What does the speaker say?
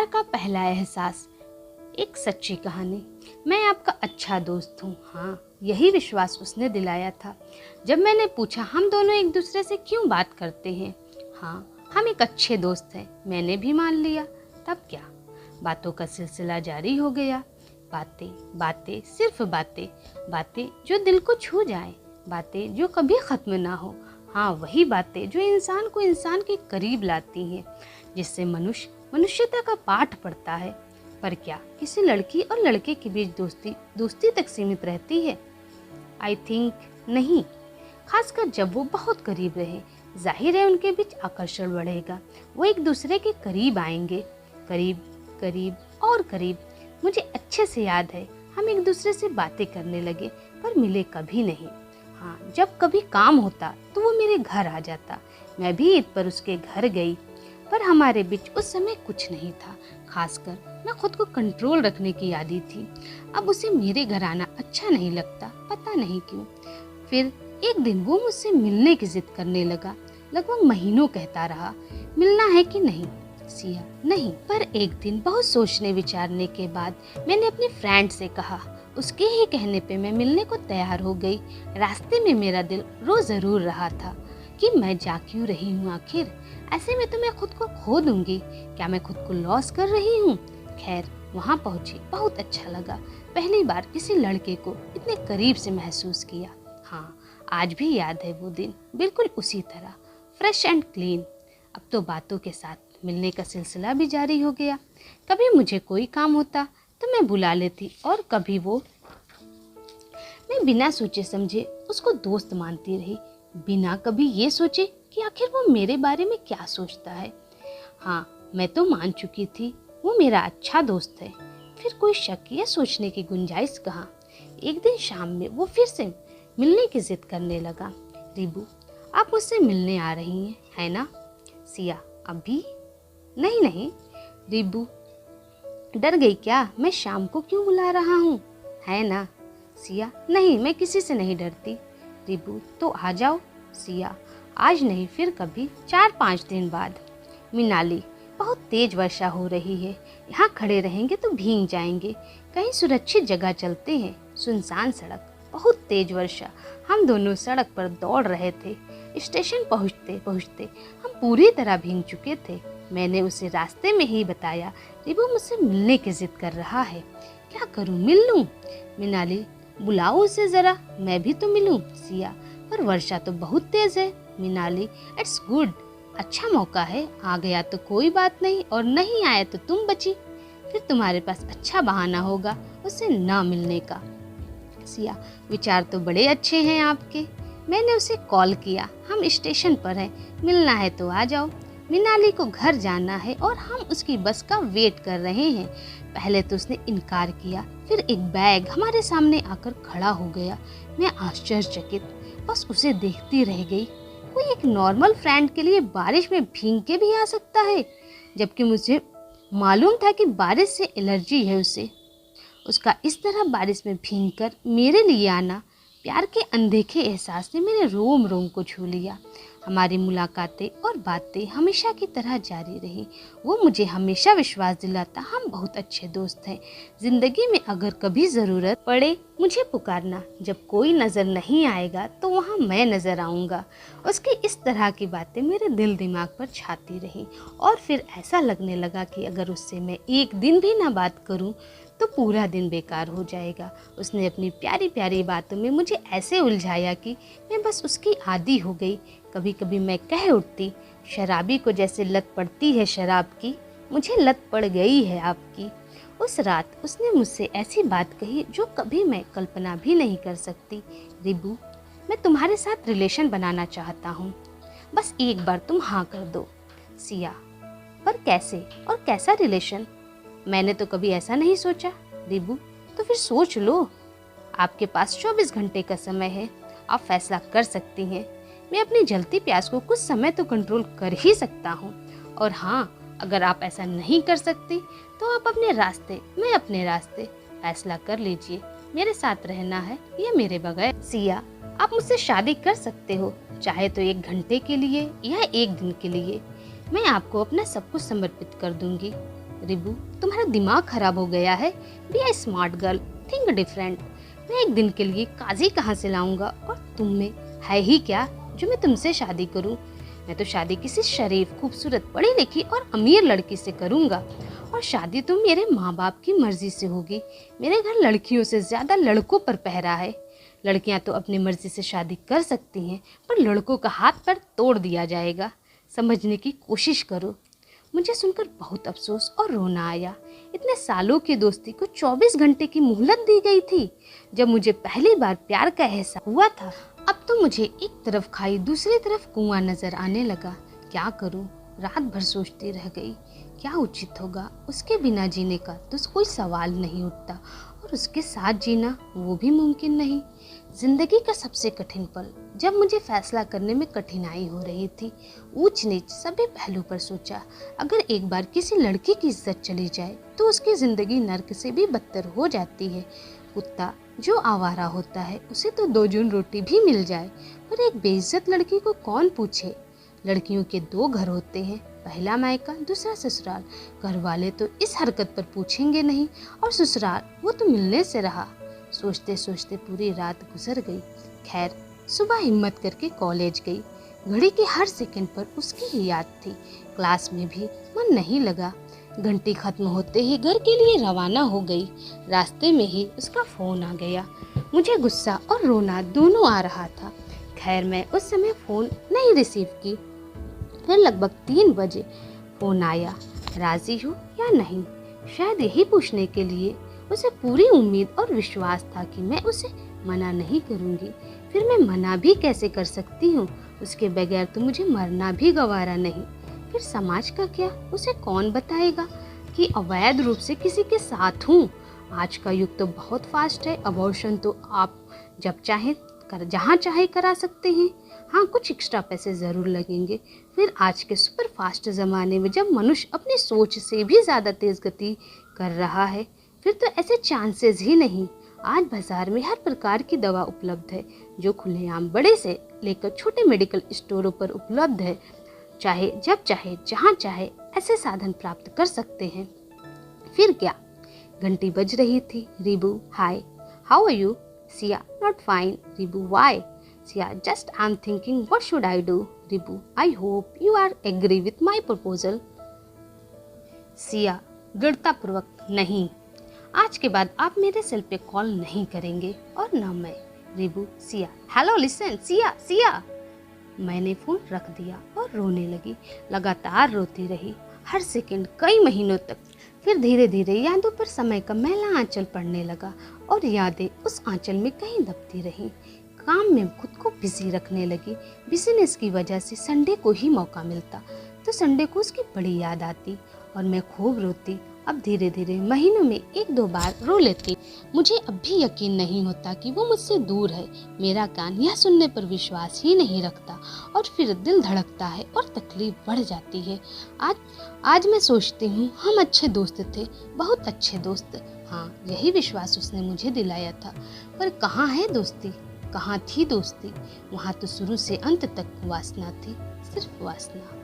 प्यार का पहला एहसास, एक सच्ची कहानी। मैं आपका अच्छा दोस्त हूँ। हाँ, यही विश्वास उसने दिलाया था जब मैंने पूछा हम दोनों एक दूसरे से क्यों बात करते हैं। हाँ, हम एक अच्छे दोस्त हैं, मैंने भी मान लिया। तब क्या, बातों का सिलसिला जारी हो गया। बातें बातें, सिर्फ बातें बातें जो दिल को छू जाए, बातें जो कभी ख़त्म ना हो। हाँ, वही बातें जो इंसान को इंसान के करीब लाती हैं, जिससे मनुष्य मनुष्यता का पाठ पढ़ता है। पर क्या किसी लड़की और लड़के के बीच दोस्ती तक सीमित रहती है? आई थिंक नहीं, खासकर जब वो बहुत करीब रहे। जाहिर है उनके बीच आकर्षण बढ़ेगा, वो एक दूसरे के करीब आएंगे, करीब करीब और करीब। मुझे अच्छे से याद है हम एक दूसरे से बातें करने लगे, पर मिले कभी नहीं। हाँ, जब कभी काम होता तो वो मेरे घर आ जाता, मैं भी ईद पर उसके घर गई, पर हमारे बीच उस समय कुछ नहीं था। खासकर मैं खुद को कंट्रोल रखने की आदी थी। अब उसे मेरे घर आना अच्छा नहीं लगता, पता नहीं क्यों। फिर एक दिन वो मुझसे मिलने की जिद करने लगा। लगभग महीनों कहता रहा, मिलना है कि नहीं सिया? नहीं। पर एक दिन बहुत सोचने विचारने के बाद मैंने अपने फ्रेंड से कहा। उसके ही कहने पे मैं मिलने को तैयार हो गई। रास्ते में मेरा दिल रो जरूर रहा था कि मैं जा क्यों रही हूँ आखिर। ऐसे में तो मैं खुद को खो दूंगी, क्या मैं खुद को लॉस कर रही हूँ? खैर, वहाँ पहुँची, बहुत अच्छा लगा। पहली बार किसी लड़के को इतने करीब से महसूस किया। हाँ, आज भी याद है वो दिन, बिल्कुल उसी तरह, फ्रेश एंड क्लीन। अब तो बातों के साथ मिलने का सिलसिला भी जारी हो गया। कभी मुझे कोई काम होता तो मैं बुला लेती, और कभी मैं बिना सोचे समझे उसको दोस्त मानती रही, बिना कभी ये सोचे कि आखिर वो मेरे बारे में क्या सोचता है। हाँ, मैं तो मान चुकी थी वो मेरा अच्छा दोस्त है, फिर कोई शक या सोचने की गुंजाइश कहाँ। एक दिन शाम में वो फिर से मिलने की जिद करने लगा। रिबू, आप मुझसे मिलने आ रही हैं, है ना? सिया, अभी? नहीं नहीं। रिबू, डर गई क्या? मैं शाम को क्यों बुला रहा हूँ, है ना? सिया, नहीं, मैं किसी से नहीं डरती। रिबू, तो आ जाओ। सिया, आज नहीं, फिर कभी, 4-5 दिन बाद। मिनाली, बहुत तेज वर्षा हो रही है, यहाँ खड़े रहेंगे तो भीग जाएंगे, कहीं सुरक्षित जगह चलते हैं। सुनसान सड़क, बहुत तेज वर्षा, हम दोनों सड़क पर दौड़ रहे थे। स्टेशन पहुँचते पहुँचते हम पूरी तरह भीग चुके थे। मैंने उसे रास्ते में ही बताया, रिबू मुझसे मिलने की जिद कर रहा है, क्या करूँ, मिल लूँ? मिनाली, बुलाओ उसे जरा, मैं भी तो मिलूँ। सिया, पर वर्षा तो बहुत तेज है। मिनाली, इट्स गुड, अच्छा मौका है, आ गया तो कोई बात नहीं, और नहीं आया तो तुम बची, फिर तुम्हारे पास अच्छा बहाना होगा उससे ना मिलने का। सिया, विचार तो बड़े अच्छे हैं आपके। मैंने उसे कॉल किया, हम स्टेशन पर हैं, मिलना है तो आ जाओ। मिनाली को घर जाना है और हम उसकी बस का वेट कर रहे हैं। पहले तो उसने इनकार किया, फिर एक बैग हमारे सामने आकर खड़ा हो गया। मैं आश्चर्यचकित बस उसे देखती रह गई। कोई एक नॉर्मल फ्रेंड के लिए बारिश में भीग के भी आ सकता है, जबकि मुझे मालूम था कि बारिश से एलर्जी है उसे। उसका इस तरह बारिश में भीगकर मेरे लिए आना, प्यार के अनदेखे एहसास ने मेरे रोम रोम को छू लिया। हमारी मुलाकातें और बातें हमेशा की तरह जारी रही। वो मुझे हमेशा विश्वास दिलाता, हम बहुत अच्छे दोस्त हैं। ज़िंदगी में अगर कभी ज़रूरत पड़े मुझे पुकारना, जब कोई नज़र नहीं आएगा तो वहाँ मैं नज़र आऊँगा। उसकी इस तरह की बातें मेरे दिल दिमाग पर छाती रही, और फिर ऐसा लगने लगा कि अगर उससे मैं एक दिन भी ना बात करूँ तो पूरा दिन बेकार हो जाएगा। उसने अपनी प्यारी प्यारी बातों में मुझे ऐसे उलझाया कि मैं बस उसकी आदी हो गई। कभी कभी मैं कह उठती, शराबी को जैसे लत पड़ती है शराब की, मुझे लत पड़ गई है आपकी। उस रात उसने मुझसे ऐसी बात कही जो कभी मैं कल्पना भी नहीं कर सकती। रिबू, मैं तुम्हारे साथ रिलेशन बनाना चाहता हूँ, बस एक बार तुम हाँ कर दो। सिया, पर कैसे और कैसा रिलेशन? मैंने तो कभी ऐसा नहीं सोचा। रिबू, तो फिर सोच लो, आपके पास 24 घंटे का समय है, आप फैसला कर सकती हैं। मैं अपनी जलती प्यास को कुछ समय तो कंट्रोल कर ही सकता हूँ। और हाँ, अगर आप ऐसा नहीं कर सकती तो आप अपने रास्ते, मैं अपने रास्ते, फैसला कर लीजिए, मेरे साथ रहना है या मेरे बगैर। सिया, आप मुझसे शादी कर सकते हो, चाहे तो 1 घंटे के लिए या 1 दिन के लिए। मैं आपको अपना सब कुछ समर्पित कर दूंगी। रिबू, तुम्हारा दिमाग खराब हो गया है। बी ए स्मार्ट गर्ल, थिंक डिफरेंट। मैं एक दिन के लिए काजी कहाँ से लाऊंगा, और तुम में है ही क्या जो मैं तुमसे शादी करूं। मैं तो शादी किसी शरीफ, खूबसूरत, पढ़ी लिखी और अमीर लड़की से करूंगा, और शादी तो मेरे माँ बाप की मर्जी से होगी। मेरे घर लड़कियों से ज्यादा लड़कों पर पहरा है। लड़कियां तो अपनी मर्जी से शादी कर सकती हैं, पर लड़कों का हाथ पर तोड़ दिया जाएगा। समझने की कोशिश करो। मुझे सुनकर बहुत अफसोस और रोना आया। इतने सालों की दोस्ती को 24 घंटे की मोहलत दी गई थी। जब मुझे पहली बार प्यार का एहसास हुआ था, अब तो मुझे एक तरफ खाई दूसरी तरफ कुआं नजर आने लगा। क्या करूं? रात भर सोचती रह गई। क्या उचित होगा? उसके बिना जीने का तो कोई सवाल नहीं उठता, और उसके साथ जीना वो भी मुमकिन नहीं। जिंदगी का सबसे कठिन पल, जब मुझे फैसला करने में कठिनाई हो रही थी। ऊंच नीच सभी पहलू पर सोचा। अगर एक बार किसी लड़की की इज्जत चली जाए तो उसकी जिंदगी नर्क से भी बदतर हो जाती है। कुत्ता जो आवारा होता है उसे तो 2 जून रोटी भी मिल जाए, पर एक बेइज्जत लड़की को कौन पूछे। लड़कियों के 2 घर होते हैं, पहला मायका, दूसरा ससुराल। घर वाले तो इस हरकत पर पूछेंगे नहीं, और ससुराल वो तो मिलने से रहा। सोचते सोचते पूरी रात गुजर गई। खैर, सुबह हिम्मत करके कॉलेज गई। घड़ी के हर सेकंड पर उसकी ही याद थी। क्लास में भी मन नहीं लगा। घंटी खत्म होते ही घर के लिए रवाना हो गई। रास्ते में ही उसका फोन आ गया। मुझे गुस्सा और रोना दोनों आ रहा था। खैर, मैं उस समय फोन नहीं रिसीव की। फिर लगभग 3 बजे फोन आया। राजी हो या नहीं, शायद यही पूछने के लिए। उसे पूरी उम्मीद और विश्वास था कि मैं उसे मना नहीं करूंगी। फिर मैं मना भी कैसे कर सकती हूँ? उसके बगैर तो मुझे मरना भी गवारा नहीं। फिर समाज का क्या? उसे कौन बताएगा कि अवैध रूप से किसी के साथ हूँ? आज का युग तो बहुत फास्ट है। अबॉर्शन तो आप जब चाहे जहाँ चाहे करा सकते हैं। हाँ, कुछ एक्स्ट्रा पैसे ज़रूर लगेंगे। फिर आज के सुपर फास्ट ज़माने में जब मनुष्य अपनी सोच से भी ज़्यादा तेज़ गति कर रहा है, फिर तो ऐसे चांसेस ही नहीं। आज बाजार में हर प्रकार की दवा उपलब्ध है, जो खुलेआम बड़े से लेकर छोटे मेडिकल स्टोरों पर उपलब्ध है। चाहे जब चाहे जहाँ चाहे ऐसे साधन प्राप्त कर सकते हैं। फिर क्या? घंटी बज रही थी। Ribu, hi, how are you? Siya, not fine. Ribu, why? Siya, just I am thinking what should I do. Ribu, I hope you are agree with my proposal. Siya, दृढ़तापूर्वक, नहीं। आज के बाद आप मेरे सेल पे कॉल नहीं करेंगे, और न मैं। Ribu, Siya, hello, listen. सिया, सिया। मैंने फोन रख दिया और रोने लगी। लगातार रोती रही, हर सेकंड, कई महीनों तक। फिर धीरे धीरे यादों पर समय का मैला आंचल पड़ने लगा, और यादें उस आंचल में कहीं दबती रहीं। काम में खुद को बिजी रखने लगी। बिजनेस की वजह से संडे को ही मौका मिलता, तो संडे को उसकी बड़ी याद आती, और मैं खूब रोती। अब धीरे धीरे महीनों में 1-2 बार रो लेती। मुझे अब भी यकीन नहीं होता कि वो मुझसे दूर है। मेरा कान यह सुनने पर विश्वास ही नहीं रखता, और फिर दिल धड़कता है और तकलीफ बढ़ जाती है। आज मैं सोचती हूँ, हम अच्छे दोस्त थे, बहुत अच्छे दोस्त। हाँ, यही विश्वास उसने मुझे दिलाया था। पर कहाँ है दोस्ती? कहाँ थी दोस्ती? वहाँ तो शुरू से अंत तक वासना थी, सिर्फ वासना।